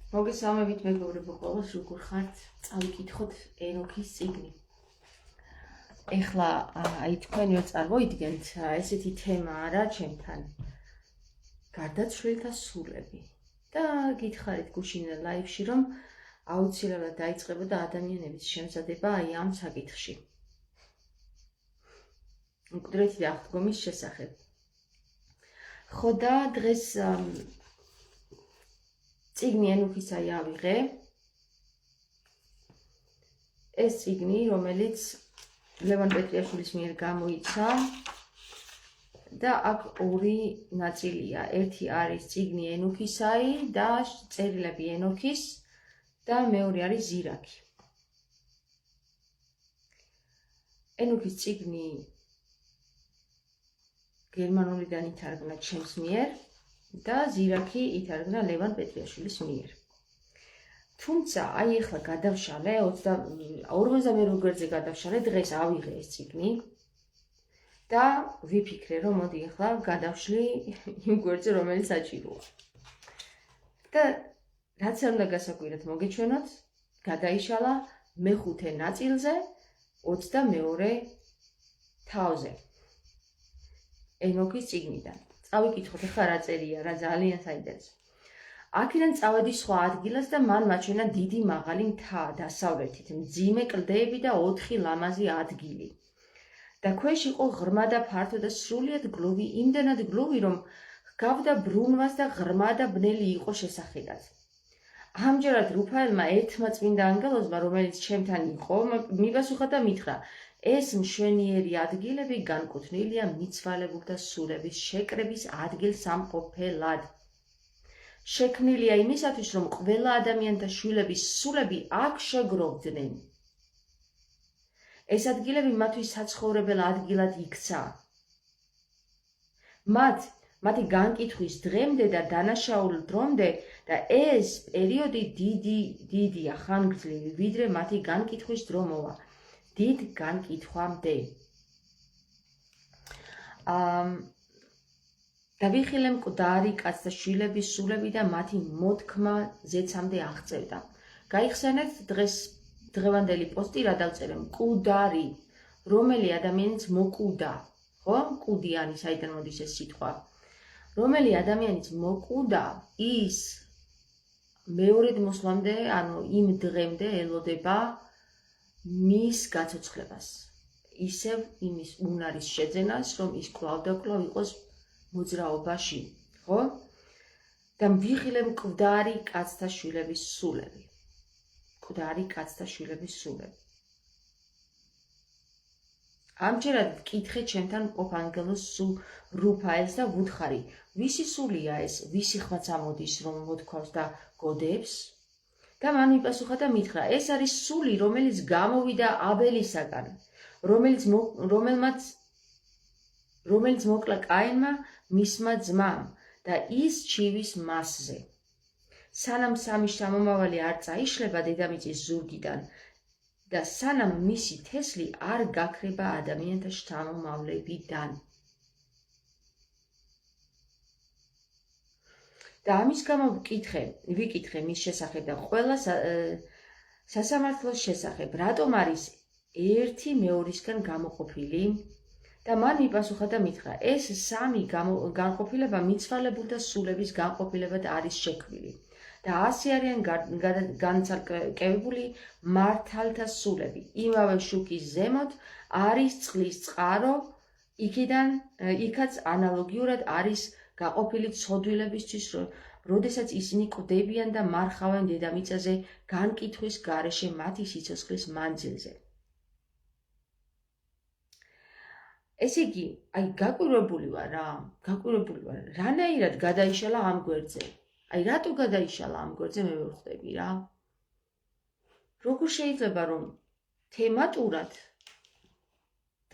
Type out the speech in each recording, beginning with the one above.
მოგესალმებით მეგობრებო ყველას, როგორ ხართ? წავიკითხოთ ენოქის წიგნი. ეხლა თქვენიო წარმოიდგენთ, ესეთი თემა არა ჩემთან. გარდაცვლილთა სულები. და გითხარით გუშინ ლაივში, რომ აუცილებლად დაიწყებოდა ადამიანების შემზადება ამ საკითხში. მკვდრეთი აღდგომის შესახებ. ხო და დღეს წიგნი ენოქისა ავიღე. ეს წიგნი, რომელიც ლევან პეტრიაშვილის მიერ გამოიცა და აქ ორი ნაწილია. ერთი არის წიგნი ენოქისაი და წერილები ენოქის და მეორე არის ზირაქი. ენოქის წიგნი გერმანულიდან ითარგმნა ჩემს მიერ და ზირაქი ითარგმნა ლევან პეტრიაშვილის მიერ. თუმცა აი ახლა გადავშალე 52 გვერდზე გადავშალე, დღეს ავიღე ეს წიგნი და ვიფიქრე, რომ მოდი ახლა გადავშლი იმ გვერდზე, რომელიც საჭიროა. და რაც არ უნდა გასაკვირად მოგეჩვენოთ, გადაიშალა მეხუთე ნაწილზე 22 თავზე ენოქის წიგნიდან. წავიკითხოთ ახლა რა წერია, რა ძალიან საინტერესო. აქედან წავედი სხვა ადგილას და მან მაჩვენა დიდი მაღალი მთა დასავლეთით, მძიმე კლდეები და 4 ლამაზი ადგილი. და ქვეშ იყო ღრმა და ფართო და სრულიად გლუვი, იმდენად გლუვი, რომ ჰგავდა ბრუნვას და ღრმა და ბნელი იყო შესახედად. ამჯერად რუფაელმა ერთმა წმინდა ანგელოზმა, რომელიც ჩემთან იყო, მიპასუხა და მითხრა: ეს მშვენიერი ადგილები განკუთვნილია მიცვალებულთა სულების შეკრების ადგილსამყოფელად. შექმნილია იმისათვის, რომ ყველა ადამიანთა შვილების სულები აქ შეგროვდნენ. ეს ადგილები მათთვის საცხოვრებელ ადგილად იქცა. მათი განკითხვის დღემდე და დანაშაულ დრომდე და ეს პერიოდი დიდია ხანგრძლივი, ვიდრე მათი განკითხვის დრო მოვა. დიდ განკითხვამდე. დავიხილე მკვდარი კაცთა შვილების სულები და მათი მოთქმა ზეცამდე აღწევდა. გაიხსენეთ დღევანდელი პოსტი რა დავწერე, მკვდარი, რომელი ადამიანიც მოკვდა, ხო? მკვდიანი, საიდან მოდის ეს სიტყვა. რომელი ადამიანიც მოკვდა, ის მეორედ მოსვლამდე, ანუ იმ დღემდე ელოდება მის გაცოცხლებას. ისევ იმის უნარის შეძენას, რომ ის კვლავ და კვლავ იყოს მოძრაობაში, ხო? და ვიხილე მკვდარი კაცთა შვილების სულები. მკვდარი კაცთა შვილების სულები. ამჯერად ვკითხე ჩემთან მყოფ ანგელოზ სულ რუფაელს და ვუთხარი, ვისი სულია ეს, ვისი ხმაც ამოდის, რომ მოთქვავს და გოდებს? და მან მიპასუხა და მითხრა, ეს არის სული, რომელიც გამოვიდა აბელისაგან, რომელიც მოკლა კაინმა მისმა ძმამ და ის ჩივის მასზე. სანამ სამი შთამომავალი არ წაიშლება დედამიწის ზურგიდან და სანამ მისი თესლი არ გაქრება ადამიანთა შთამომავლებიდან. და ამის გამო ვიკითხე მის შესახებ და ყველა სასამართლოს შესახებ, რატომ არის ერთი მეორისგან გამოყოფილი? და მან მიპასუხა და მითხრა, ეს სამი განყოფილება მიცვალებულთა სულების განყოფილებად არის შექმნილი. და 100 არიან განცალკევებული მართალთა სულები. იმავე შუქის ზემოთ არის წყლის წყარო, იქაც ანალოგიურად არის გაყოფილი ცოდვილებისთვის, როდესაც ისინი კვდებიან და მარხავენ დედამიწაზე განკითხვის გარეშე მათი სიცოცხლის მანძილზე. ესე იგი, გაკვირვებული ვარ, რანაირად გადაიშალა ამ გვერდზე? რატო გადაიშალა ამ გვერდზე, მე ვერ ხვდები რა. როგორ შეიძლება, რომ თემატურად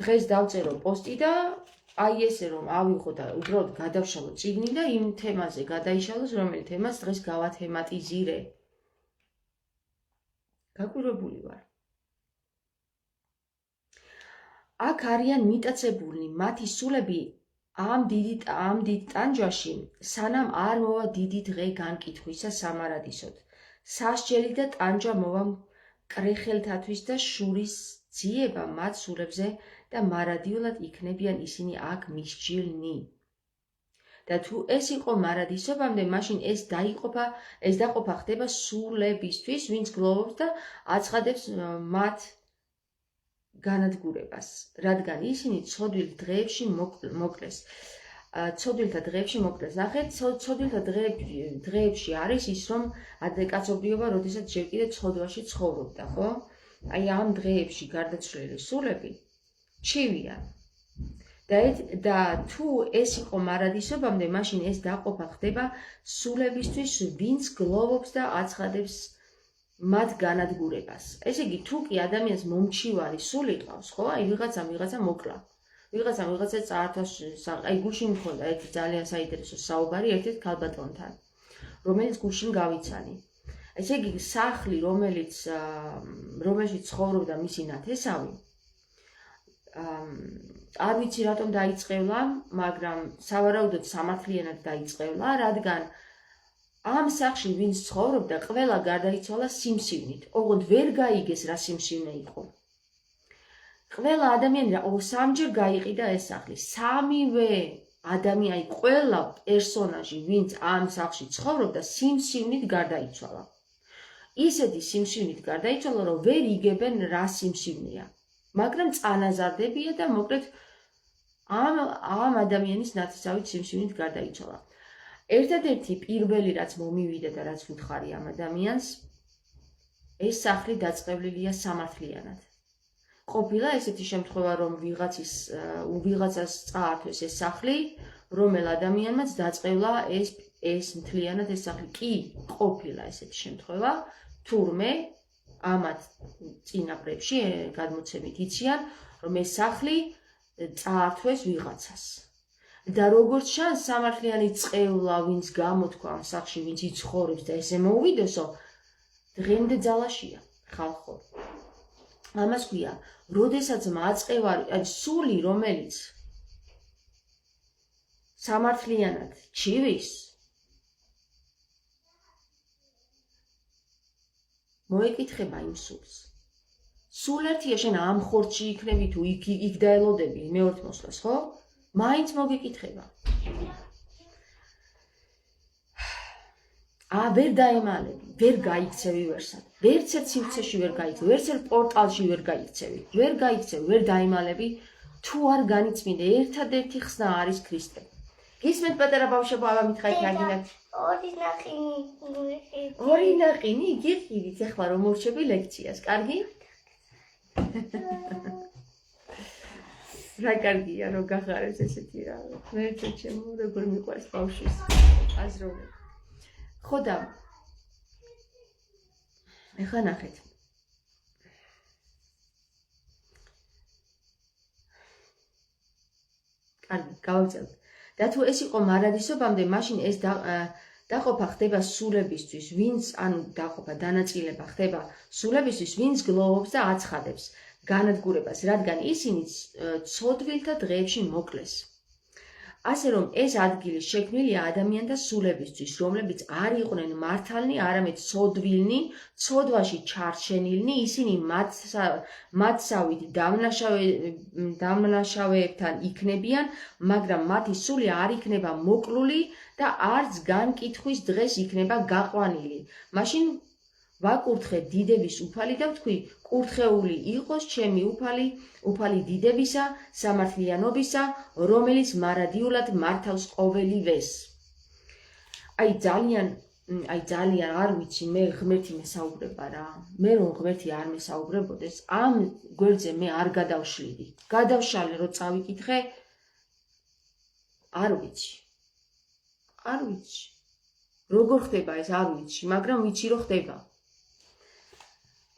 დღეს დავწერო პოსტი და ესე რომ ავიღო და უბრალოდ გადავშალო წიგნი და იმ თემაზე გადაიშალოს, რომელი თემას დღეს გავათემატიზირე. გაკვირვებული ვარ. აქ არიან მიტაცებულნი მათი სულები ამ დიდ ტანჯვაში, სანამ არ მოვა დიდი დღე განკითხვისა სამარადისოდ სასჯელი და ტანჯვა მოვა მკრეხელთათვის და შურის ძიება მათ სულებზე და მარადიულად იქნებიან ისინი აქ მისჯილნი. და თუ ეს იყო მარადისობამდე, მაშინ ეს დაყოფა ხდება სულებისთვის, ვინც გლოვობს და აცხადებს მათ განადგურებას, რადგან ისინი ცოდვილ დღეებში მოკლეს. ცოდვილთა დღეებში მოკლეს. ნახეთ, ცოდვილთა დღეებში არის ის, რომ კაცობრიობა, როდესაც ჯერ კიდევ ცოდვაში ცხოვრობდა, ხო? აი ამ დღეებში გარდაცვლილი სულები ჩივიან. და თუ ეს იყო მარადისობამდე, მაშინ ეს დაყოფა ხდება სულებისთვის, ვინც გლოვობს და აცხადებს მათ განადგურებას. ესე იგი, თუ კი ადამიანს მომჩივარი სული ყავს, ხო? აი ვიღაცა მოკლა. ვიღაცა წაართვას, აი გუშინ მქონდა ერთი ძალიან საინტერესო საუბარი ერთ-ერთ ქალბატონთან, რომელიც გუშინ გავიცანი. ესე იგი, სახლი, რომელშიც ცხოვრობდა მისი ნათესავი, არ ვიცი რატომ დაიწყევლა, მაგრამ სავარაუდოდ სამართლიანად დაიწყევლა, რადგან ამ სახლში ვინც ცხოვრობდა, ყველა გარდაიცვალა სიმსივნით. ოღონდ ვერ გაიგეს რა სიმსივნე იყო. ყველა ადამიანი სამჯერ გაიყიდა ეს სახლი. სამივე ადამიანი, ყველა პერსონაჟი, ვინც ამ სახლში ცხოვრობდა, სიმსივნით გარდაიცვალა. ისეთი სიმსივნით გარდაიცვალა, რომ ვერ იგებენ რა სიმსივნეა. მაგრამ წანაზარდებია და მოკლედ ამ ადამიანის ნათესავით სიმსივნით გარდაიცვალა. ერთადერთი პირველი რაც მომივიდა და რაც უთხარი ამ ადამიანს, ეს სახლი დაწყევლილია სამართლიანად. ყოფილა ესეთი შემთხვევა, რომ ვიღაცას წაართვეს ეს სახლი, რომელ ადამიანმაც დაწყევლა ეს მთლიანად ეს სახლი. კი, ყოფილა ესეთი შემთხვევა, თურმე ამათ წინაპრებში გადმოცემით იციან, რომ ეს სახლი წაართვეს ვიღაცას. და როგორც ჩანს, სამართლიანი წყევლა, ვინც გამოთქვა ამ სახლში, ვინც იცხოვრებს და ესე მოუვიდოსო, დღემდე ძალაშია ხალხო. ამას ქვია, როდესაც მაწყევარი, აი სული, რომელიც სამართლიანად ჩივის, მოეკითხება იმ სულს. სულ ერთია შენ ამ ხორცში იქნები თუ იქ დაელოდები მეორთ მოსვლას, ხო? მაინც მოგეკითხება. ვერ დაემალები, ვერ გაიქცევი ვერსად. ვერცერთ სივრცეში ვერ გაიქცევი, ვერცერთ პორტალში ვერ გაიქცევი, ვერ დაემალები, თუ არ განიწმინდე, ერთადერთი ხსნა არის ქრისტე. გისმენთ პატარა ბავშვებო, აბა მითხარით აგინათ. ორი ნაყინი, გიყიდით ახლა რომ მოვშები ლექციას, კარგი? რა კარგია რომ გახარებს ესეთი რა. მე ერთ-ერთ ჩემო როგორ მიყვარს ბავშვის აზროვნება. ხო და ეხლა ნახეთ. კარგი, გავაგზავნოთ. და თუ ეს იყო მარადისობამდე, მაშინ ეს დაყოფა ხდება სულებისთვის, ვინც, ანუ დაყოფა დანაწილება ხდება სულებისთვის, ვინც გლოვობს და აცხადებს განადგურებას, რადგან ისინი ცოდვილთა დღეებში მოკლეს. ასე რომ ეს ადგილი შექმნილია ადამიანთა სულებისთვის, რომლებიც არ იყვნენ მართალნი, არამედ ცოდვილნი, ცოდვაში ჩარჩენილნი, ისინი მათსავით დამნაშავეებთან იქნებიან, მაგრამ მათი სული არ იქნება მოკლული და არც განკითხვის დღეს იქნება გაყვანილი. მაშინ ვაკურთხე დიდების უფალი და ვთქვი, კურთხეული იყოს ჩემი უფალი დიდებისა, სამართლიანობისა, რომელიც მარადიულად მართავს ყოველივეს. აი ძალიან არ ვიცი, მე ღმერთი მესაუბრება რა. მე რომ ღმერთი არ მესაუბრებოდეს, ამ გვერდზე მე არ გადავშლიდი. გადავშალე რომ წავიკითხე, არ ვიცი. როგორ ხდება ეს არ ვიცი, მაგრამ ვიცი რომ ხდება.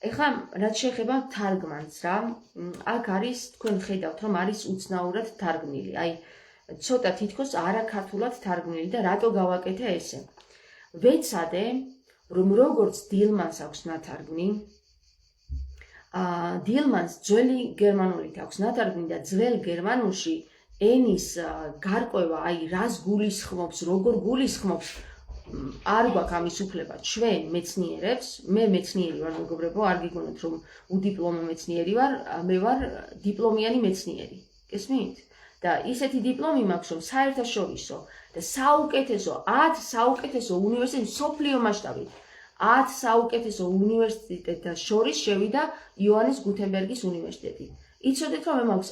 ეხლა რაც შეეხება თარგმანს რა, აქ არის, თქვენ ხედავთ, რომ არის უცნაურად თარგმნილი. აი, ცოტა თითქოს არაქართულად თარგმნილი და რატო გავაკეთე ესე? ვეცადე, რომ როგორც დილმანს აქვს ნათარგმნი, დილმანს ძველი გერმანულით აქვს ნათარგმნი და ძველ გერმანულში ენის გარკვევა, აი, რას გულისხმობს, როგორ გულისხმობს, არ გვაქვს ამის უფლება ჩვენ მეცნიერებს, მე მეცნიერი ვარ მეგობრებო, არ გიგონოთ რომ უდიპლომო მეცნიერი ვარ, მე ვარ დიპლომიანი მეცნიერი. გესმით? და ისეთი დიპლომი მაქვს, რომ საერთაშორისო და საუკეთესო 10 საუკეთესო უნივერსიტეტი სოფლიო მასშტაბით 10 საუკეთესო უნივერსიტეტს შორის შევიდა იოანეს გუთენბერგის უნივერსიტეტი. იცოდეთ რომ მე მაქვს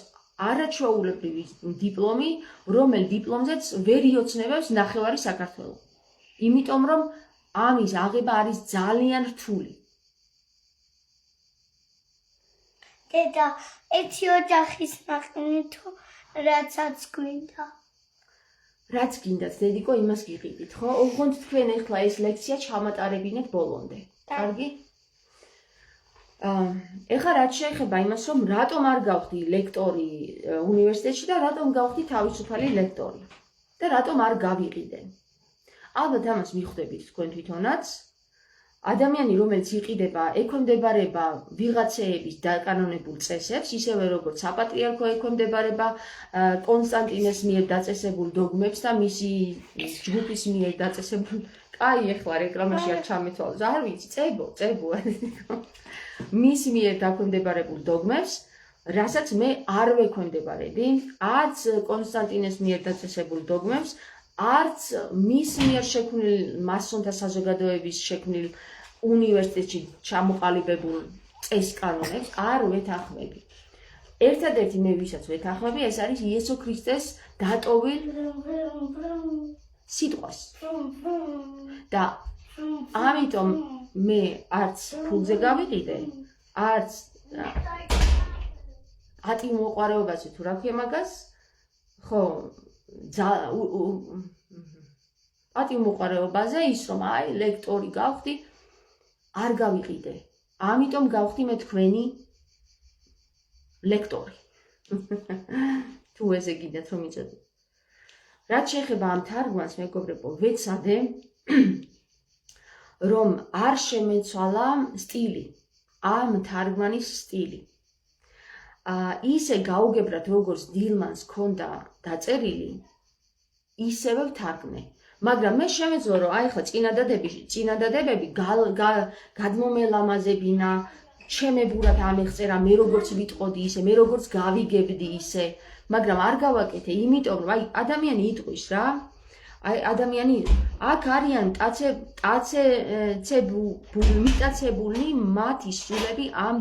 არაჩვეულებრივი დიპლომი, რომელ დიპლომზეც ვერ იოცნებებს ნახევარი საქართველო. იმიტომ რომ ამის აღება არის ძალიან რთული. დედა, ერთი ოჯახის ნახინი თუ რაცაც გვინდა. რაც გინდათ, დედიკო, იმას გიყიდით, ხო? ოღონდ თქვენ ახლა ეს ლექცია ჩამატარებინეთ ბოლომდე. კარგი? ეხლა რაც შეეხება იმას, რომ რატომ არ გავხდი ლექტორი უნივერსიტეტში და რატომ გავხდი თავისუფალი ლექტორი და რატომ არ გავიყიდე. ალბათ ამას მიხვდებით თქვენ თვითონაც. ადამიანი, რომელიც იყიდება, ექვემდებარება ვიღაცეების დაკანონებულ წესებს, ისევე როგორც საპატრიარქო ექვემდებარება კონსტანტინეს მიერ დაწესებულ დოგმებს და მისი ჯგუფის მიერ დაწესებულ. კაი, ეხლა რეკლამაში არ ჩამეთვალოს. არ ვიცი, წებო. მის მიერ დაქვემდებარებულ დოგმებს, რასაც მე არ ვექვემდებარები, არც კონსტანტინეს მიერ დაწესებულ დოგმებს, არც მის მიერ შექმნილ მასონთა საზოგადოების შექმნილ უნივერსიტეტში ჩამოყალიბებულ წესკანონებს არ ვეთანხმები. ერთადერთი მე ვისაც ვეთანხმები, ეს არის იესო ქრისტეს დატოვილ სიტყვას. და ამიტომ მე არც ფულზე გავიყიდე, არც ატიმოყარეობაზე თუ რა ქვია მაგას, ხო, ატიმოყარეობაზე ის რომ აი ლექტორი გავხდი, არ გავიყიდე. ამიტომ გავხდი მე თქვენი ლექტორი. თუ ესე გინდათ რომ იცოდეთ. რაც შეეხება ამ თარგმანს, მეგობრებო, ვეცადე რომ არ შემეცვალა სტილი, ამ თარგმანის სტილი. ისე გაუგებრად როგორც დილმანს ჰქონდა დაწერილი, ისევე ვთარგმნე. მაგრამ მე შემეძლო რომ აი ხა წინადადებები გადმომელამაზებინა, ჩემებურად ამեղწერა, მე როგორც ვიტყოდი ისე, მე როგორც გავიგებდი ისე, მაგრამ არ გავაკეთე, იმიტომ რომ აი ადამიანი იტყვის რა. აი ადამიანი აქ არიან მიტაცებული მათი სულები ამ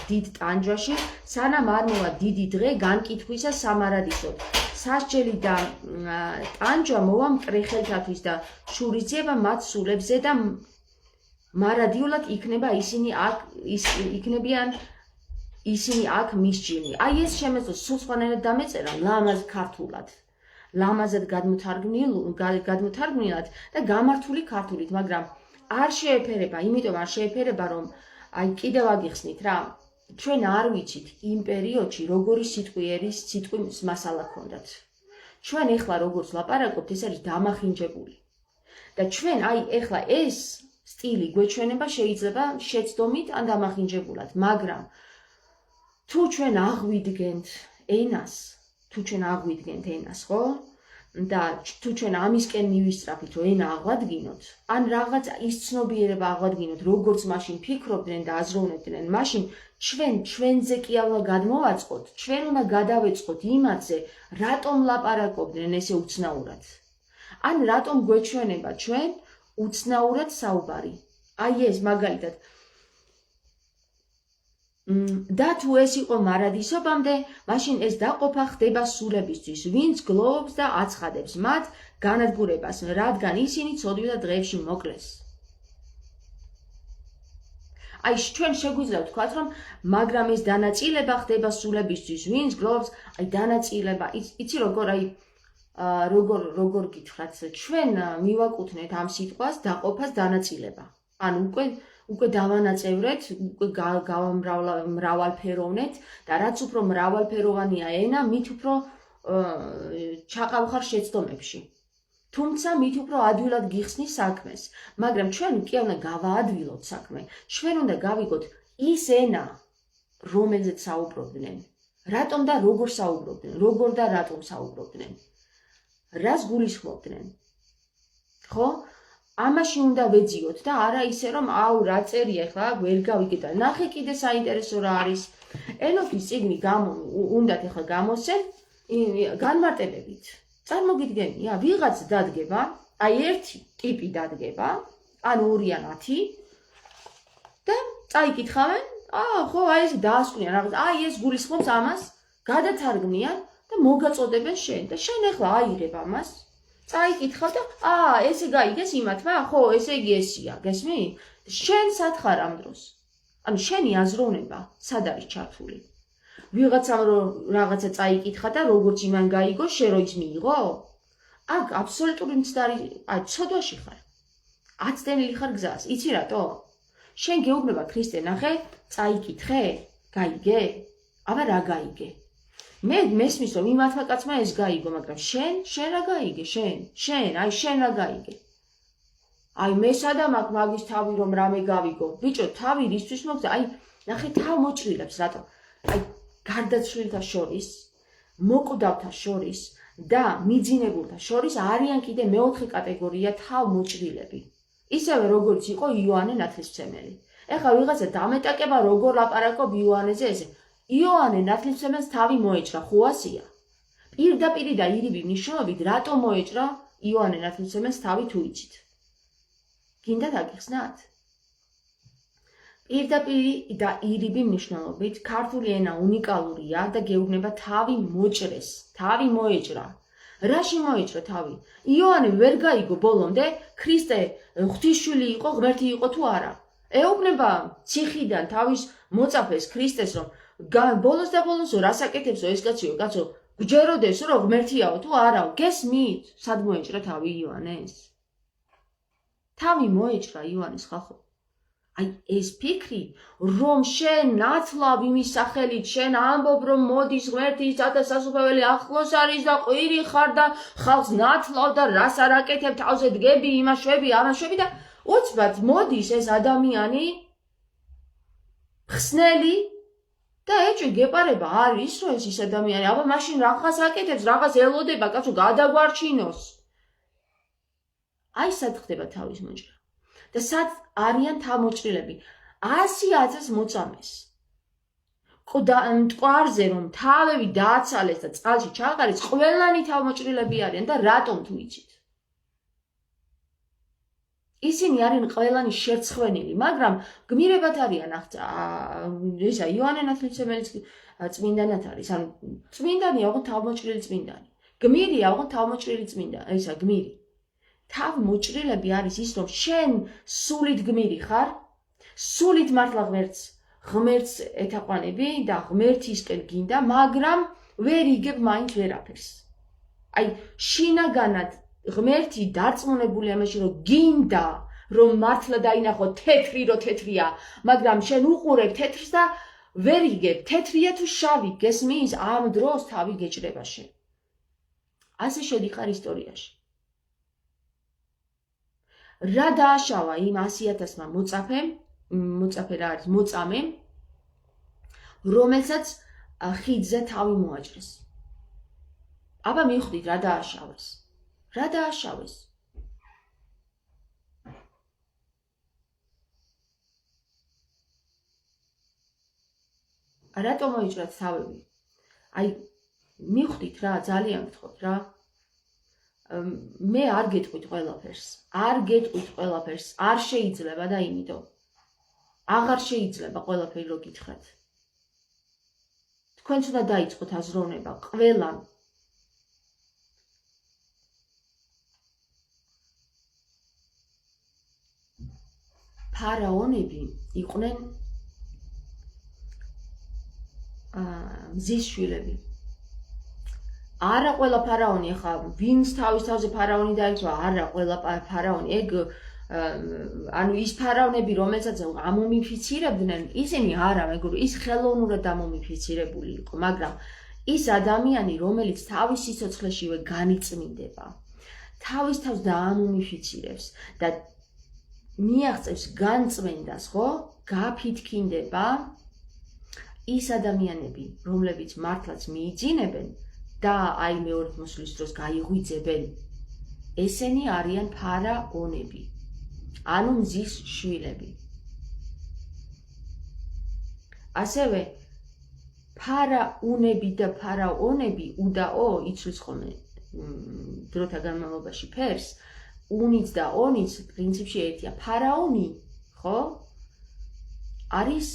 დიდ ტანჯვაში, სანამ არ მოვა დიდი დღე განკითხვისა სამარადისოდ. სასჯელი და ტანჯვა მოვა მკრეხელთათვის და შურისძიება მათ სულებზე და მარადიულად იქნება ისინი აქ მისჯილი. აი ეს შემეძლო სულ სხვანაირად დამეწერა ლამაზ ქართულად. ლამაზად გადმოთარგმნილად და გამართული ქართულით, მაგრამ არ შეეფერება, იმიტომ არ შეეფერება, რომ აი კიდევ აგიხსნით რა, ჩვენ არ ვიცით იმ პერიოდში როგორი სიტყვის მასალა ჰქონდათ. ჩვენ ეხლა როგორც ლაპარაკობთ, ეს არის დამახინჯებული. და ჩვენ აი ეხლა ეს სტილი გვეჩვენება შეიძლება შეცდომით ან დამახინჯებულად, მაგრამ თუ ჩვენ აღვიდგენთ ენას, ხო? და თუ ჩვენ ამისკენ მივისწრაფით, რომ ენა აღვადგინოთ, ან რაღაც ის ცნობიერება აღვადგინოთ, როგორც მაშინ ფიქრობდნენ და აზროვნებდნენ, მაშინ ჩვენზე კი უნდა გადმოვაწყოთ, ჩვენ უნდა გადავეწყოთ იმათზე, რატომ ლაპარაკობდნენ ესე უცნაურად. ან რატომ გვეჩვენება ჩვენ უცნაურად საუბარი. აი ეს მაგალითად და თუ ეს იყო მარადისობამდე, მაშინ ეს დაყოფა ხდება სულებისთვის, ვინც გლოვობს და აცხადებს მათ განადგურებას, რადგან ისინი ცოდვითა დღეებში მოკლეს. აი ჩვენ შეგვიძლია ვთქვათ, რომ მაგრამ ეს დანაწილება ხდება სულებისთვის, ვინც გლოვობს, აი დანაწილება, იცი როგორ გითხრათ, ჩვენ მივაკუთვნეთ ამ სიტყვას დაყოფას დანაწილება. ან უკვე დავანაწევრეთ, უკვე გავამრავალფეროვნეთ და რაც უფრო მრავალფეროვანია ენა, მით უფრო ჩაყავხარ შეცდომებში. თუმცა მით უფრო ადვილად გიხსნის საქმეს, მაგრამ ჩვენ კი უნდა გავაადვილოთ საქმე. ჩვენ უნდა გავიგოთ ის ენა, რომელზეც საუბრობდნენ, რატომ და როგორ საუბრობდნენ, როგორ და რატომ საუბრობდნენ, რას გულისხმობდნენ. ხო? ამაში უნდა ვეძიოთ და არა ისე რომ აუ რა წერია ახლა ვერ გავიგე და ნახე კიდე საინტერესო რა არის. ენოქის წიგნი უნდათ ახლა გამოსცენ განმარტებებით. წარმოგიდგენია, ვიღაც დადგება, აი ერთი ტიპი დადგება, ან 2 ან 10 და წაიკითხავენ, ხო, აი ეს დაასკვნიან რაღაც, აი ეს გულისხმობს ამას, გადათარგმნიან და მოგაწოდებენ შენ და შენ ახლა აიღებ ამას. წაიკითხავ და ესე გაიგეს იმათმა, ხო, ესე იგი ესია, გესმი? შენ სათხარ ამ დროს. ანუ შენი აზროვნება სად არის ჩართული? ვიღაცამ რაღაცა წაიკითხა და როგორც იმან გაიგო, შენ რო ის მიიღო? აქ აბსოლუტური მცდარი, ცოდვაში ხარ. აცდენილი ხარ გზას. იცი რატო? შენ გეუბნება ქრისტე, ნახე, წაიკითხე, გაიგე? აბა რა გაიგე? მე მესმის რომ იმათმა კაცმა ეს გაიგო, მაგრამ შენ რა გაიგე? შენ რა გაიგე? აი მე სადამ აქ მაგის თავი რომ რამე გავიგო. ბიჭო, თავი რისთვის მოგზა? აი ნახე თავმოჭრილებს რატო? აი გარდაცვლილთა შორის, მოკვდავთა შორის და მიძინებულთა შორის არიან კიდე მეოთხე კატეგორია თავმოჭრილები. ისევე როგორც იყო იოანე ნათლისმცემელი. ეხლა ვიღაცა დამეტაკება როგორ ლაპარაკობ იოანეზე ესე. იოანე ნათლისმცემელს თავი მოეჭრა, ხო ასია? პირდაპირი და ირიბი მნიშვნელობით რატომ მოეჭრა იოანე ნათლისმცემელს თავი თუ იცით? გინდა დაგიხსნათ? პირდაპირი და ირიბი მნიშვნელობით ქართული ენა უნიკალურია და გეუბნება თავი მოჭრეს, თავი მოეჭრა. რაში მოეჭრა თავი? იოანე ვერ გაიგო ბოლომდე ქრისტე ღვთისშვილი იყო, ღმერთი იყო თუ არა. ეუბნება ციხიდან თავის მოწაფეს ქრისტეს რომ ბოლოს და ბოლოსო რას აკეთებსო ეს კაცო, გჯეროდეს რომ ღმერთიაო თუ არაო, გესმით? სად მოეჭრა თავი იოანეს? თავი მოეჭრა იოანეს ხალხო. აი ეს ფიქრი, რომ შენ ნათლავ იმის სახელით, შენ ამბობ რომ მოდის ღმერთი სათასასუფეველი ახლოს არის და ყვირი ხარ და ხალხს ნათლავ და რას არ აკეთებ, თავზე დგები, იმაშვები და უცბად მოდის ეს ადამიანი ხსნელი და ეჭვი გეპარება არის რომ ეს ის ადამიანი, აბა მაშინ რაღაც აკეთებს, რაღაც ელოდება, კაცო გადაგვარჩინოს. აი სად ხდება თავის მოჭრა. და სად არიან თავმოჭრილები? 100,000-ს მოწამეს. მტკვარზე რომ თავები დააცალეს და წყალში ჩააყარეს, ყველანი თავმოჭრილები არიან და რატომ თუ იცით? ისინი არიან ყველანი შერცხვენილი, მაგრამ გმირებად არიან ისა იოანე ნათლისმცემელის წმინდანად არის, ანუ წმინდანია ოღონდ თავმოჭრილი წმინდანი. გმირია ოღონდ თავმოჭრილი წმინდანი, ისა გმირი. თავმოჭრილები არის ის რომ შენ სულით გმირი ხარ, სულით მართლა ღმერთს ეთაყვანები და ღმერთისკენ გინდა, მაგრამ ვერ იგებ მაინც ვერაფერს. აი შინაგანად ღმერთი დარწმუნებული ამაში რომ გინდა რომ მართლა დაინახო თეთრი რო თეთრია, მაგრამ შენ უყურებ თეთრს და ვერ იგებ თეთრია თუ შავი, გესმის? ამ დროს თავი გეჭრება შენ. ასე შედიხარ ისტორიაში. რა დააშავა იმ 100,000-მა მოწაფე რა არის, მოწამემ, რომელსაც ხიდზე თავი მოაჭრეს. აბა მივხვდით რა დააშავეს. რა დააშავეს? რატომ მოიჭრათ თავები? აი მივხვდით რა, ძალიან გთხოვთ რა. მე არ გეტყვით ყველაფერს, არ შეიძლება და იმიტომ. აღარ შეიძლება ყველაფერი რო გითხრათ. თქვენც უნდა დაიწყოთ აზროვნება ყველამ. ფარაონები იყვნენ მზის შვილები. არა ყველა ფარაონი, ახლა ვინც თავის თავზე ფარაონი დაიცვა, არა ყველა ფარაონი, ეგ ანუ ის ფარაონები, რომელსაც ამომიფიცირებდნენ, ისინი არა, მეგობრებო, ის ხელოვნურად ამომიფიცირებული იყო, მაგრამ ის ადამიანი, რომელიც თავის სიცოცხლეშივე განიწმინდება, თავის თავს დაამომიფიცირებს და მიაღწევს განწმენდას, ხო? გაფითქინდება ის ადამიანები, რომლებიც მართლაც მიიძინებენ და აი მეორე მოსვლის დროს გაიღვიძებენ, ესენი არიან ფარაონები. ანუ მზის შვილები. ასევე ფარაუნები და ფარაონები უდაო იცვლის ხოლმე დროთა განმავლობაში ფერს, უნიც და ონიც პრინციპში ერთია. ფარაონი, ხო? არის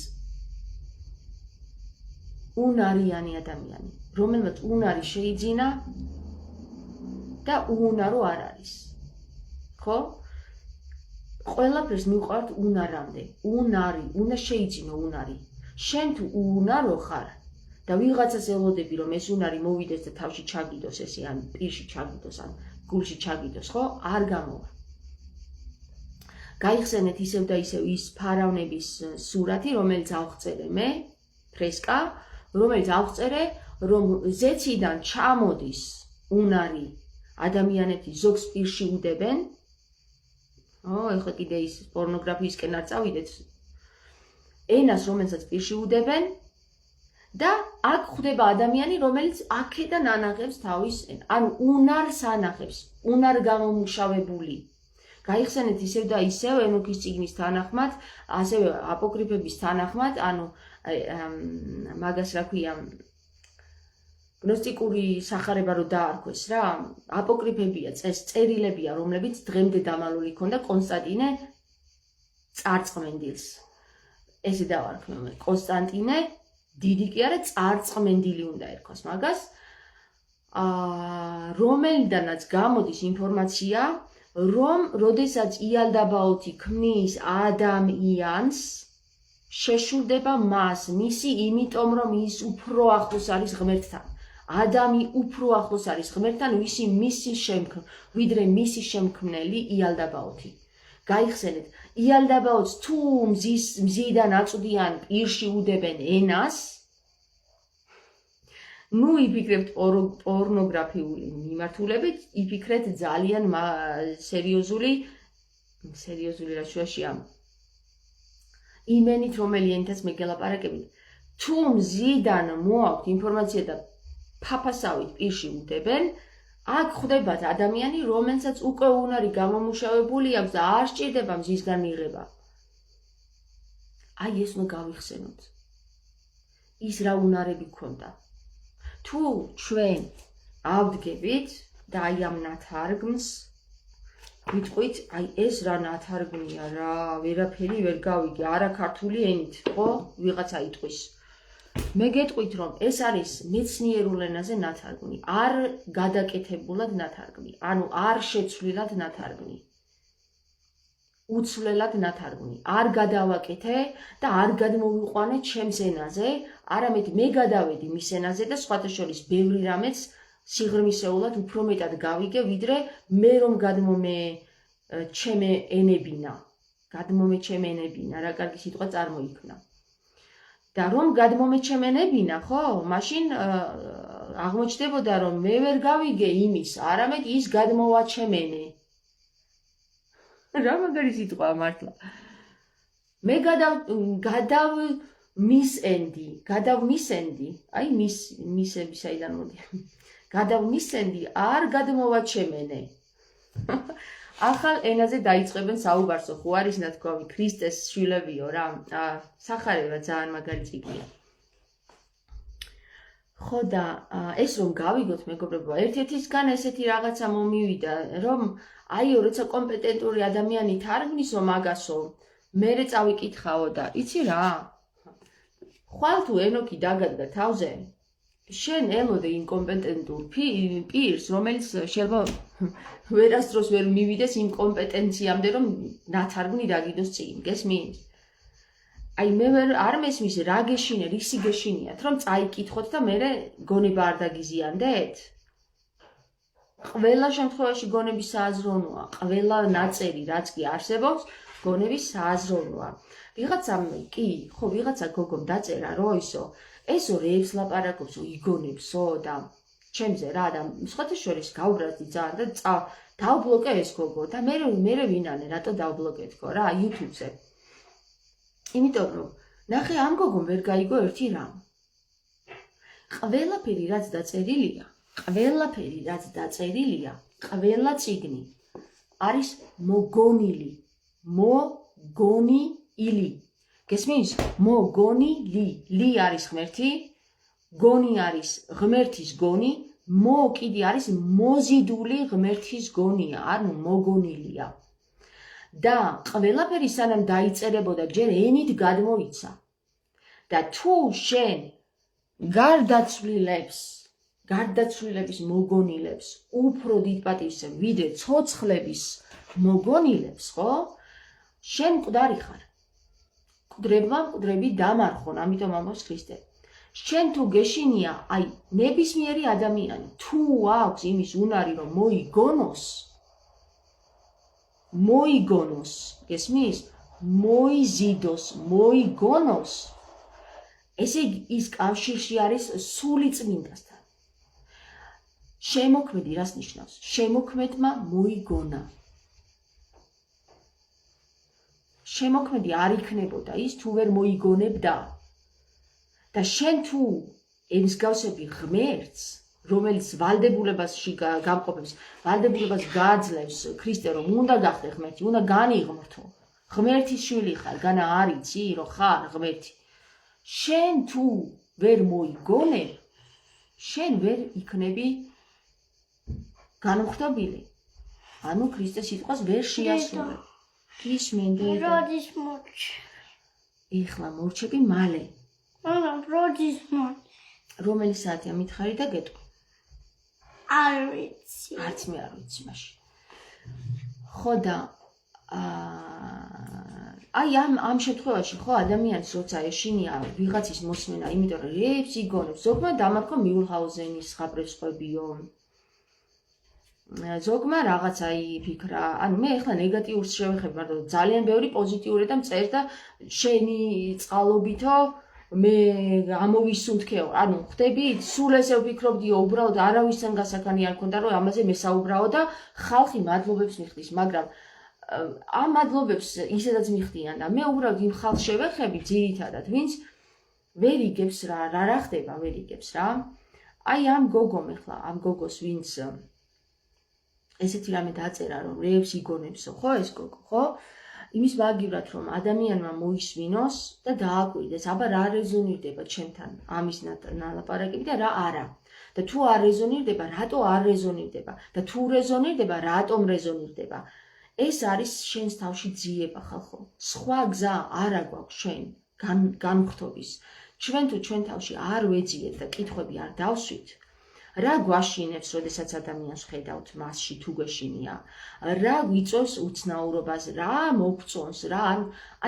უნარიანი ადამიანი, რომელმაც უნარი შეიძინა და უუნარო არ არის. ხო? ყველაფერს მივყავთ უნარამდე. უნარი, უნდა შეიძინო უნარი. შენ თუ უუნარო ხარ და ვიღაცას ელოდები, რომ ეს უნარი მოვიდეს და თავში ჩაგიდოს ესე, ან პირში ჩაგიდოს, ან გულში ჩაგიდოს, ხო? არ გამოვა. გაიხსენეთ ისევ და ისევ ის ფარავნების სურათი, რომელიც ავღწერე მე, ფრესკა, რომელიც ავღწერე, რომ ზეციდან ჩამოდის უნარი, ადამიანები ზოგს პირში უდებენ. ეხლა კიდე ის პორნოგრაფიისკენ არ წავიდეთ. ენას, რომელსაც პირში უდებენ და აქ ხვდება ადამიანი, რომელიც აქედან ანახებს თავის, ანუ უნარს ანახებს, უნარ გამომუშავებული. გაიხსენეთ ისევ და ისევ ენოქის წიგნის თანახმად, ასევე აპოკრიფების თანახმად, ანუ მაგას რა ქვია, გნოსტიკური სახარება რო დაარქვეს რა, აპოკრიფებია, წერილებია, რომლებიც დღემდე დამალული ქონდა კონსტანტინე წარწყმენდილს. ესე დავარქმევ, კონსტანტინე დიდი კი არა, წარწყმენდილი უნდა ერქვას მაგას, რომელიდანაც გამოდის ინფორმაცია, რომ როდესაც იალდაბაოთი ქმნის ადამიანს, შეშურდება მას, მისი, იმიტომ რომ ის უფრო ახლოს არის ღმერთთან. ადამი უფრო ახლოს არის ღმერთთან, ვიდრე მისი შემქმნელი იალდაბაოთი. გაიხსენეთ, იალდაბაოთს თუ მზიდან აწვდიან პირში უდებენ ენას, ნუ იფიქრებთ პორნოგრაფიული მიმართულებით, იფიქრეთ ძალიან სერიოზული რა შუაშია იმენით, რომელი ენითაც მე გელაპარაკებით. თუ მზიდან მოაქვთ ინფორმაცია და ფაფასავით პირში უდებენ, აქ ხვდებათ ადამიანი, რომელსაც უკვე უნარი გამომუშავებული აქვს და არ სჭირდება მზისგან მიღება. აი ეს უნდა გავიხსენოთ. ის რა უნარები გქონდა. თუ ჩვენ ავდგებით და აი ამ ნათარგმნს ვიტყვით, აი ეს რა ნათარგმნია რა, ვერაფერი ვერ გავიგე, არა ქართული ენით, ხო? ვიღაცა იტყვის. მე გეტყვით, რომ ეს არის მეცნიერულ ენაზე ნათარგმნი, არ გადაკეთებულად ნათარგმნი, ანუ არ შეცვლილად ნათარგმნი. უცვლელად ნათარგმნი. არ გადავაკეთე და არ გადმოვიყვანე ჩემს ენაზე, არამედ მე გადავედი მის ენაზე და სხვათა შორის ბევრი რამეც სიღრმისეულად უფრო მეტად გავიგე, ვიდრე მე რომ გადმომეჩემენებინა. გადმომეჩემენებინა, რა კარგი სიტყვა წარმოიქმნა. და რომ გადმომეჩემენებინა, ხო, მაშინ აღმოჩნდებოდა, რომ მე ვერ გავიგე იმის, არამედ ის გადმოვაჩემენე. რა მაგარი სიტყვაა მართლა. მე გადავმისენდი, აი მისები საიდან მოდიან. გადავმისენდი, არ გადმოვაჩემენე. ახალ ენაზე დაიწყებენ საუბარსო, ხო არის ნათქვამი, ქრისტეს შვილებიო რა, სახარება ძალიან მაგარი წიგნია. ხო და ეს რომ გავიგოთ მეგობრებო, ერთ-ერთისგან ესეთი რაღაცა მომივიდა, რომ აიო, როცა კომპეტენტური ადამიანი თარგმნისო მაგასო, მერე წავიკითხაო და იცი რა? ხვალ თუ ენოქი დაგადგა თავზე, შენ ელოდე ინკომპეტენტურ პირს, რომელიც შეიძლება ვერასდროს ვერ მივიდეს იმ კომპეტენციამდე, რომ ნათარგმნი დაგიდოს წინ, გესმის? აი მე არ მესმის რა გეშინე, რისი გეშინიათ, რომ წაიკითხოთ და მერე გონება არ დაგიზიანდეთ? ყველა შემთხვევაში გონების სააზროვნოა, ყველა ნაწერი, რაც კი არსებობს, გონების სააზროვნოა. ვიღაცამ კი, ხო, ვიღაცა გოგომ დაწერა, რომ ისო, ესო რეებს ლაპარაკობსო, იგონებსო და ჩემზე რა და სხვათა შორის გავბრაზდი ძალიან და დავბლოკე ეს გოგო და მე ვინანე, რატო დავბლოკე თქო რა, YouTube-ზე. იმიტომ რომ ნახე ამ გოგომ ვერ გაიგო ერთი რამ. ყველაფერი რაც დაწერილია, ყველა წიგნი არის მოგონილი მოგონილი. გესმის? მოგონილი. ლი არის ღმერთი, გონი არის ღმერთის გონი, მო კიდე არის მოზიდული ღმერთის გონია, ანუ მოგონილია. და ყველაფერი სანამ დაიწერებოდა ჯერ ენით გადმოიცა. და თუ შენ გარდაცვლილების მოგონილებს უფრო დიდ პატივს ვიდრე ცოცხლების მოგონილებს, ხო? შენ მკვდარი ხარ. მკვდრებმა მკვდრები დამარხონ, ამიტომ ამბობს ქრისტე. შენ თუ გეშინია, აი, ნებისმიერი ადამიანი, თუ აქვს იმის უნარი, რომ მოიგონოს, გესმის? მოიზიდოს, მოიგონოს, ესე იგი ის კავშირში არის სული წმინდასთან. შემოქმედი რას ნიშნავს? შემოქმედმა მოიგონა. შემოქმედი არ იქნებოდა ის თუ ვერ მოიგონებდა. და შენ თუ ემსგავსები ღმერთს, რომელიც ვალდებულებაში გამყოფებს, ვალდებულებას გააძლევს ქრისტე, რომ უნდა გახდე ღმერთი, უნდა განიღმრთო. ღმერთის შვილი ხარ, განა არ იცი, რომ ხარ ღმერთი. შენ თუ ვერ მოიგონებ, შენ ვერ იქნები განუხტობილი. ანუ ქრისტეს სიტყვას ვერ შეასრულებ. გისმენდი? როდის მორჩე? ეხლა მორჩები მალე. როდის მორჩე? რომელი საათია მითხარი და გეტყვი. არ ვიცი. არც მე არ ვიცი მაშინ. ხო და აი ამ შემთხვევაში ხო ადამიანს როცა ეშინია ვიღაცის მოსმენა, იმიტომ რომ რეებს იგონებს, ზოგმა დამარხო მიულჰაუზენის ზღაპრეცხებიო. ზოგმა რაღაცა იფიქრა, ანუ მე ახლა ნეგატიურს შევეხებ, მაგრამ ძალიან ბევრი პოზიტიური და მწერ და შენი წყალობითო მე ამოვისუნთქეო. ანუ ხდები, სულ ესე ვფიქრობდიო, უბრალოდ არავისთან გასახანი არ მქონდა, რომ ამაზე მესაუბრაო და ხალხი მადლობებს მიხდის, მაგრამ ამ მადლობებს ისედაც მიხდიან და მე უბრალოდ იმ ხალხს შევეხები ძირითადად, ვინც ვერ იგებს რა ხდება, ვერ იგებს რა. აი ამ გოგომ ახლა, ამ გოგოს ვინც ესეთი რამე დაწერა, რომ რეებს იგონებსო, ხო ეს გოგო, ხო? იმის მაგივრად, რომ ადამიანმა მოისმინოს და დააკვირდეს, აბა რა რეზონირდება ჩემთან ამის ნალაპარაკები და რა არა. და თუ არ რეზონირდება, რატო არ რეზონირდება და თუ რეზონირდება, რატომ რეზონირდება. ეს არის შენს თავში ძიება, ხალხო. სხვა გზა არ აგვაქვს შენ განმხრთობის. ჩვენ თუ ჩვენ თავში არ ვეძიეთ და კითხვები არ დავსვით, რა გვაშინებს, როდესაც ადამიანს ხედავთ მასში თუ გეშინია, რა გვიწევს უცნაურობას, რა მოგწონს, რა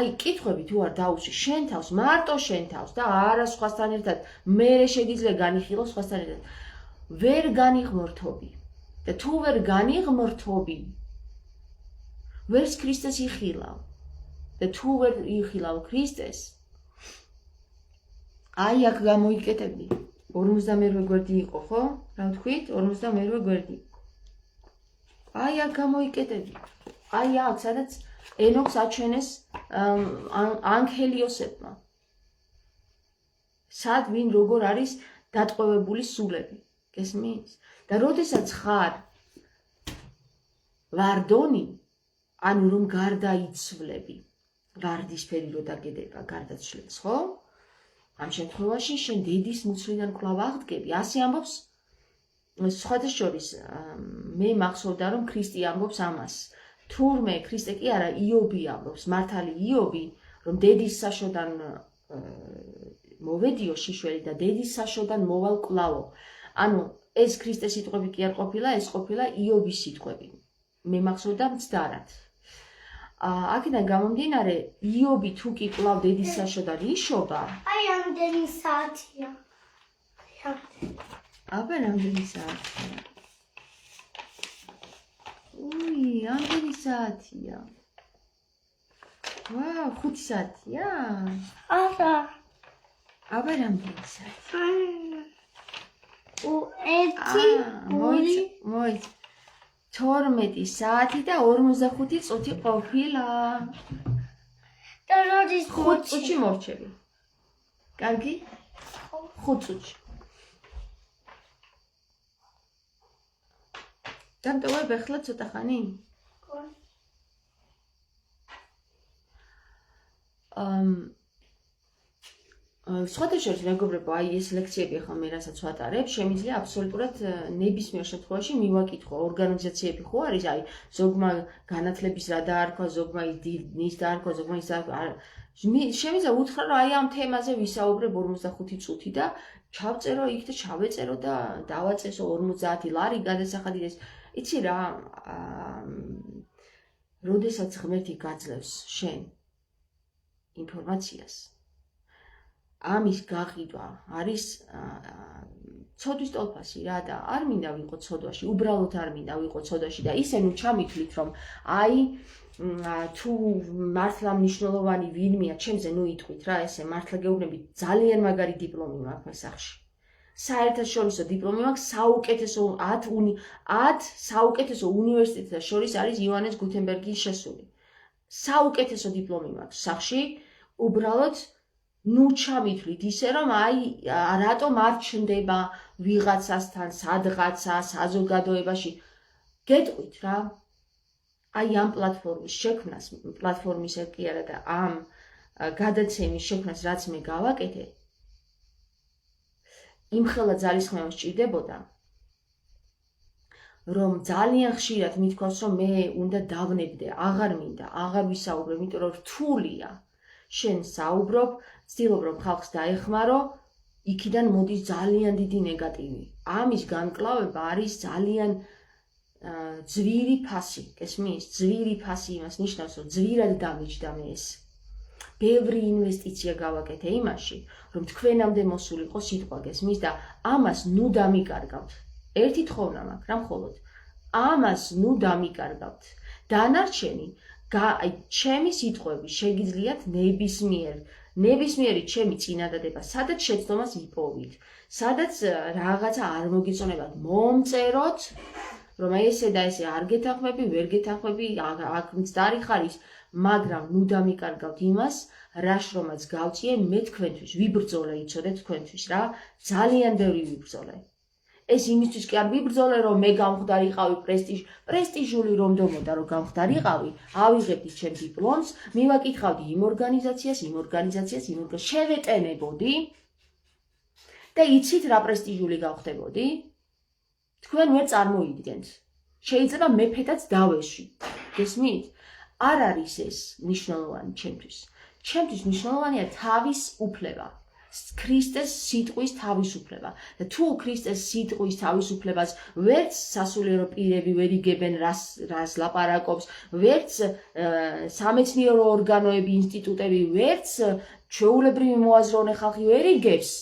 აი კითხვები თუ არ დაუსვი შენ თავს, მარტო შენ თავს და არა სხვასთან ერთად, მერე შეგიძლია განიხილო სხვასთან ერთად. ვერ განიღმრთობი. და თუ ვერ განიღმრთობი, ვერც ქრისტეს იხილავ. და თუ ვერ იხილავ ქრისტეს, აი აქ გამოიკეტები. 52 გვერდი იყო, ხო? რა ვთქვით? 52 გვერდი. აი აქ გამოიკეტები. აი აქ, სადაც ენოქს აჩვენეს ანქელიოსებმა. სად ვინ როგორ არის დატყვევებული სულები. გესმის? და როდესაც ხარ ვარდონი, ანუ რომ გარდაიცვლები, ვარდისფერი რო დაგედება გარდაცვლილს, ხო? ამ შემთხვევაში შენ დედის მუცლიდან კვლავ აღდგები. ასე ამბობს სხვათა შორის მე მახსოვდა რომ ქრისტე ამბობს ამას. თურმე ქრისტე კი არა, იობი ამბობს, მართალი იობი, რომ დედის საშოდან მოვედიო შიშველი და დედის საშოდან მოვალ კვლავო. ანუ ეს ქრისტეს სიტყვები კი არ ყოფილა, ეს ყოფილა იობის სიტყვები. მე მახსოვდა მცდარად. აქედან გამომდინარე, იობი თუ კი კვლავ დედის საშოდან იშობა. აი ამდენი საათია. აბა რამდენი საათია? უი, ამდენი საათია. ვაუ, 5 საათია? არა. აბა რამდენი საათია? მოიც 12 საათი და 45 წუთი ყოფილა. და როდის 5 წუთში მორჩები. კარგი? 5 წუთში. დამტოვებ ახლა ცოტა ხანი? სხვათა შორის მეგობრებო, აი ეს ლექციები ახლა მე რასაც ვატარებ, შემიძლია აბსოლუტურად ნებისმიერ შემთხვევაში მივაკითხო, ორგანიზაციები ხო არის, აი ზოგმა განათლების რა დაარქვა, ზოგმა ის დაარქვა, ზოგმა ის შემიძლია უთხრა, რომ აი ამ თემაზე ვისაუბრებ 45 წუთი და ჩავწერო იქ და ჩავეწერო და დავაწესო 50 ლარი გადასახადი ეს. იცი რა, როდესაც ღმერთი გაძლევს შენ ინფორმაციას ამის გაყიდვა არის ცოდვის ტოლფასი რა და არ მინდა ვიყო ცოდვაში, უბრალოდ არ მინდა ვიყო ცოდვაში და ისე ნუ ჩამითვლით რომ აი თუ მართლა მნიშვნელოვანი ვინმეა, ჩემზე ნუ იტყვით რა, ესე მართლა გეუბნებით, ძალიან მაგარი დიპლომი მაქვს მე სახში. საერთაშორისო დიპლომი მაქვს, საუკეთესო 10 საუკეთესო უნივერსიტეტთა შორის არის იოანეს გუთენბერგის შესული. საუკეთესო დიპლომი მაქვს სახში, უბრალოდ ნუ ჩამითვლით ისე რომ აი რატომ არ ჩნდება ვიღაცასთან სადღაცა საზოგადოებაში გეტყვით რა აი ამ პლატფორმის შექმნას პლატფორმის კი არა და ამ გადაცემის შექმნას რაც მე გავაკეთე იმხელა ძალისხმევა სჭირდებოდა რომ ძალიან ხშირად მithქვას რომ მე უნდა დავნებდე აღარ მინდა აღარ ვისაუბრებ იმიტომ რომ რთულია შენ საუბრობ ცდილობ რომ ხალხს დაეხმარო იქიდან მოდის ძალიან დიდი ნეგატივი ამის განკლავება არის ძალიან ძვირი ფასი გესმის ძვირი ფასი იმას ნიშნავს რომ ძვირად დამიჯდა მე ეს ბევრი ინვესტიცია გავაკეთე იმაში რომ თქვენამდე მოსულიყო სიტყვა გესმის და ამას ნუ დამიკარგავთ ერთი თხოვნა მაქვს რა მხოლოდ ამას ნუ დამიკარგავთ დანარჩენი აი ჩემი სიტყვები შეგიძლიათ ნებისმიერი ჩემი წინადადება სადაც შეცდომას იპოვით სადაც რაღაცა არ მოგიწონებათ მომწეროთ რომ ესე და ესე არ გეთანხმები ვერ გეთანხმები აქ მცდარი ხარის მაგრამ ნუ დამიკარგავთ იმას რა შრომაც გავწიე მე თქვენთვის ვიბრძოლე იცოდეთ თქვენთვის რა ძალიან ბევრი ვიბრძოლე ეს იმისთვის კი არ ვიბრძოლე რომ მე გამხდარიყავი პრესტიჟული რომ დომოდა რომ გამხდარიყავი ავიღებდი ჩემ დიპლომს მივაკითხავდი იმ ორგანიზაციას შევეტენებოდი და იცით რა პრესტიჟული გავხდებოდი თქვენ ვერ წარმოიდგენთ შეიძლება მეფედაც დავეში გესმით არ არის ეს მნიშვნელოვანი ჩემთვის მნიშვნელოვანია თავის უფლება ქრისტეს სიტყვის თავისუფლება და თუ ქრისტეს სიტყვის თავისუფლებას ვერც სასულიერო პირები ვერ იგებენ რას ლაპარაკობს ვერც სამეცნიერო ორგანოები ინსტიტუტები ვერც ჩვეულებრივი მოაზროვნე ხალხი ვერ იგებს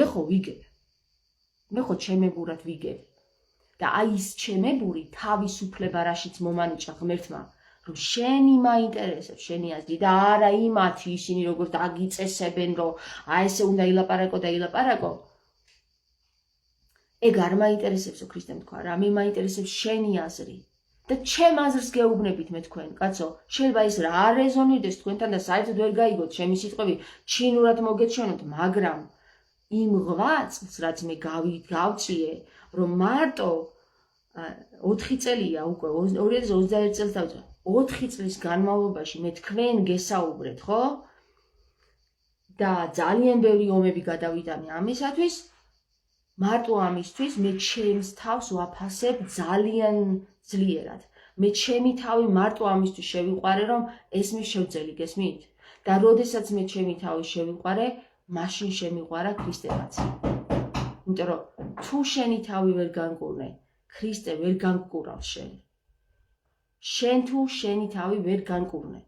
მე ხო ვიგებ მე ხო ჩემებურად ვიგებ და აი ის ჩემებური თავისუფლება რაშიც მომანიჭა ღმერთმა რომ შენი მაინტერესებს შენი აზრი და არა იმათი ისინი როგორც დაგიწესებენ რომ აი ესე უნდა ილაპარაკო ეგ არ მაინტერესებსო ქრისტემ თქვა რა მე მაინტერესებს შენი აზრი და ჩემ აზრს გეუბნებით მე თქვენ კაცო შეიძლება ის რა არ რეზონირდეს თქვენთან და საერთოდ ვერ გაიგოთ ჩემი სიტყვები ჩინურად მოგეჩვენოთ მაგრამ იმ ღვაწლს რაც მე გავწიე რომ მარტო 4 წელია უკვე 2021 წელს დავწერე 4 წლის განმავლობაში მე თქვენ გესაუბრეთ, ხო? და ძალიან ბევრი ომები გადავიტანე ამისათვის, მარტო ამისთვის მე ჩემს თავს ვაფასებ ძალიან ძლიერად. მე ჩემი თავი მარტო ამისთვის შევიყვარე, რომ ეს მე შევძელი, გესმით? და როდესაც მე ჩემი თავი შევიყვარე, მაშინ შემიყვარა ქრისტემაც. იმიტომ რომ თუ შენი თავი ვერ განკურნე, ქრისტე ვერ განკურავს შენ. შენ თუ შენი თავი ვერ განკურნე.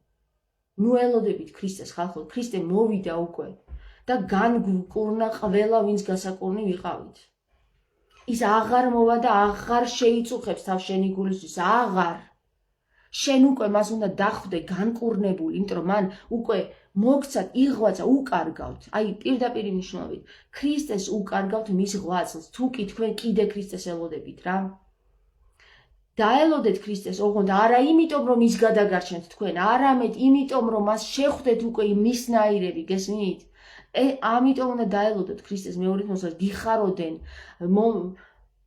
ნუ ელოდებით ქრისტეს ხალხო, ქრისტე მოვიდა უკვე და განკურნა ყველა ვინც გასაკურნი ვიყავით. ის აღარ მოვა და აღარ შეიწუხებს თავს შენი გულისთვის, აღარ. შენ უკვე მას უნდა დახვდე განკურნებული, იმიტომ რომ მან უკვე მოგცათ იღვაცა უკარგავთ. აი პირდაპირ მნიშვნელობით, ქრისტეს უკარგავთ მის ღვაწლს, თუ კი თქვენ კიდე ქრისტეს ელოდებით რა. დაელოდეთ ქრისტეს ოღონდ არა იმიტომ რომ ის გადაგარჩენთ თქვენ, არამედ იმიტომ რომ მას შეხვდეთ უკვე მისნაირები, გესმით? ამიტომ უნდა დაელოდეთ ქრისტეს მეორედ მოსვლა, გიხაროდენ,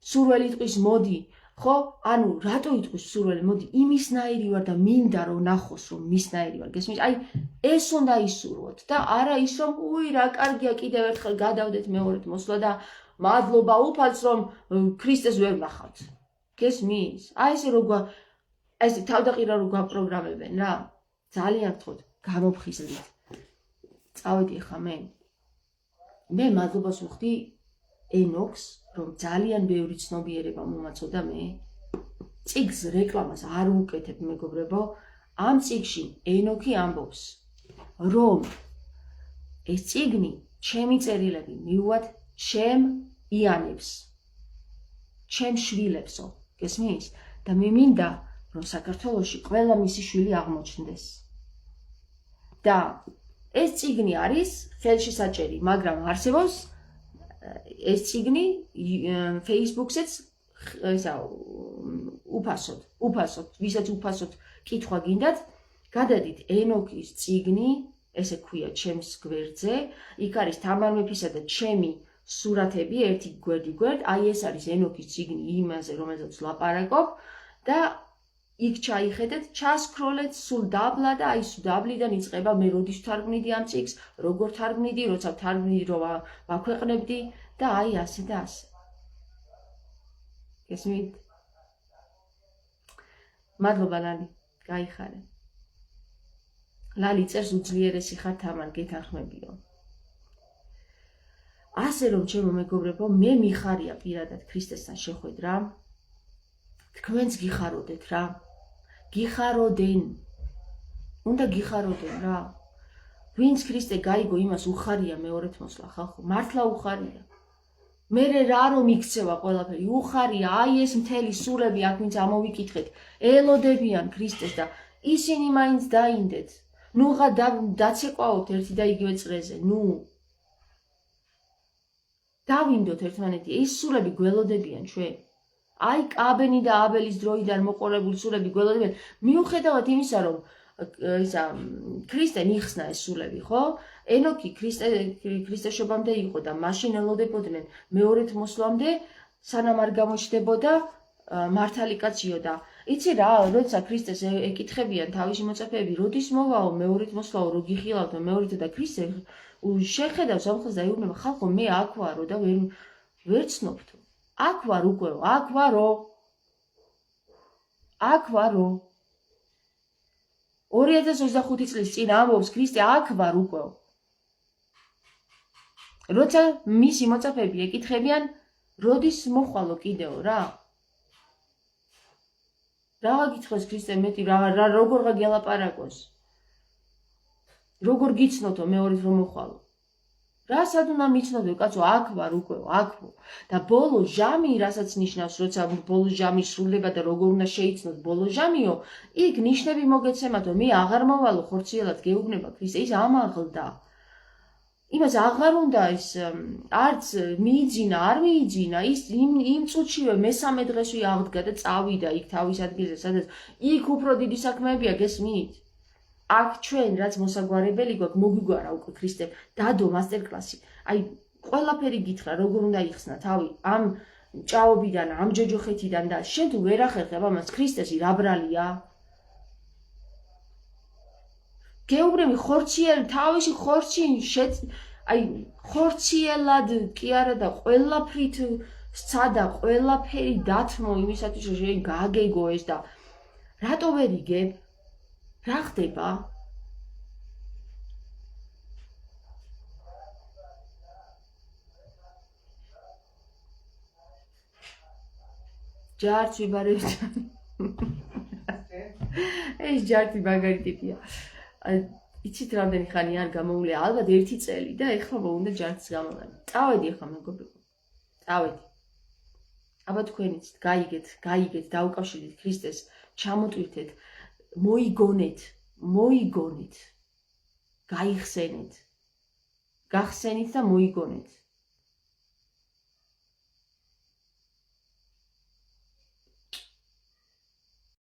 სურველი ტყვის მოდი, ხო? ანუ რატო იტყვის სურვილი? მოდი იმისნაირი ვარ და მინდა რომ ნახოს რომ მისნაირი ვარ. გესმის? აი ეს უნდა ისურვოთ და არა ის რომ უი რა კარგია კიდევ ერთხელ გადავდეთ მეორედ მოსვლა და მადლობა უფალს რომ ქრისტეს ვერ ნახავთ. გესმის? აი ესე როგორ ეს თავდაყირა რო გაprogramებენ რა. ძალიან გთხოვთ, გამოფხიზლით. წავედი ხა მე მადლობას ვუხდი ენოქს, რომ ძალიან ბევრი ცნობიერება მომაწოდა მე. წიგს რეკლამას არ უკეთებ მეგობრებო, ამ წიგში ენოქი ამბობს, რომ ეს წიგნი ჩემი წერილები მიუვათ ჩემ იანებს, ჩემ შვილებსო, გესმის? და მე მინდა რომ საქართველოში ყველა მისი შვილი აღმოჩნდეს. და ეს წიგნი არის ხელშესაჭერი, მაგრამ არსებობს ეს წიგნი Facebook-ზეც უფასოდ, ვისაც უფასოდ კითხვა გინდათ, გადადით ენოქის წიგნი, ესე ქვია ჩემს გვერდზე, იქ არის თამარ მეფისა და ჩემი სურათები ერთი გვერდ, აი ეს არის ენოქის წიგნი იმაზე, რომელზეც ლაპარაკობ და იქ ჩაიხედეთ, ჩასკროლეთ სულ დაბლა და აი სულ დაბლიდან იწყება მე როდის ვთარგმნიდი ამ წიგს, როგორ თარგმნიდი, როცა ვთარგმნიდი რომ ვაქვეყნებდი და აი ასე და ასე. გესმით? მადლობა ლალი, გაიხარე. ლალი წერს უძლიერესი ხარ თამარ, გეთანხმებიო. ასე რომ ჩემო მეგობრებო, მე მიხარია პირადად ქრისტესთან შეხვედრა. თქვენც გიხაროდეთ რა. გიხაროდენ. უნდა გიხაროდენ რა. ვინც ქრისტე გაიგო იმას უხარია მეორეთ მოსვლა ხალხო, მართლა უხარია. მერე რა რომ იქცევა ყველაფერი, უხარია, აი ეს მთელი სურები აქ ვინც ამოვიკითხეთ, ელოდებიან ქრისტეს და ისინი მაინც დაინდეთ. ნუ ხა დაცეკვაოთ ერთი და იგივე წრეზე, ნუ. დავინდოთ ერთმანეთი, ეს სურები გველოდებიან ჩვენ. აი კაბენი და აბელის დროიდან მოყოლებული სურები გველოდებიან, მიუხედავად იმისა, რომ ქრისტემ იხსნა ეს სულები, ხო? ენოქი ქრისტეშობამდე იყო და მაშინ ელოდებოდნენ მეორეთ მოსვლამდე, სანამ არ გამოჩნდებოდა მართალი კაციო და იცი რა, როცა ქრისტეს ეკითხებიან თავისი მოწაფეები, როდის მოვაო მეორეთ მოსვლაო, რო გიხილავდო მეორეთ და ქრისტე შეხედავს ამხელს და ეუბნება, ხალხო, მე აქ ვარო და ვერ ცნობთო. აქ ვარ უკვე, აქ ვარო. 2025 წლის წინ ამბობს ქრისტე, აქ ვარ უკვე. როცა მისი მოწაფეები ეკითხებიან, როდის მოხვალო კიდეო რა? რა გითხრეს ქრისტე მეტი, როგორ გელაპარაკოს? როგორ გიცნოთო მეორედ რომ მოხვალო? რასად უნდა მიცნოდე, კაცო, აქ ვარ უკვე, აქ. და ბოლო ჟამი, რასაც ნიშნავს, როცა ბოლო ჟამი სრულდება და როგორ უნდა შეიცნოთ ბოლო ჟამიო, იქ ნიშნები მოგეცემათო, მე აღარ მოვალო ხორციელად გეუბნება ქრისტე, ის ამაღლდა. იმას აღარ უნდა ის არც მიიძინა, არ მიიძინა, ის იმ წუთშივე მესამე დღესვე აღდგა და წავიდა იქ თავის ადგილზე, სადაც იქ უფრო დიდი საქმეებია, გესმით? აქ ჩვენ რაც მოსაგვარებელი გვაქვს, მოგვიგვარა უკვე ქრისტემ, დადო მასტერკლასი. აი, ყველაფერი გითხრა, როგორ უნდა იხსნა თავი ამ ჭაობიდან, ამ ჯოჯოხეთიდან და შენ თუ ვერ ახერხებ ამას, ქრისტესი რა ბრალია? გეუბნები თავისი ხორცი აი ხორციელად კი არა და ყველაფრით სცადა, ყველაფერი დათმო იმისათვის, რომ შენ გააგეგო ეს და რატო ვერ იგებ? რა ხდება? ჯარც ვიბარებთ. ეს ჯართი მაგარი ტიპია. იცით რამდენი ხანი არ გამოვლია, ალბათ 1 წელი და ეხლა უნდა ჯართს გამოვალი. წავედი ახლა მეგობრებო. წავედი. აბა თქვენიც გაიგეთ, დაუკავშირეთ ქრისტეს, ჩამოტვირთეთ, მოიგონეთ, გაიხსენეთ. გახსენით და მოიგონეთ.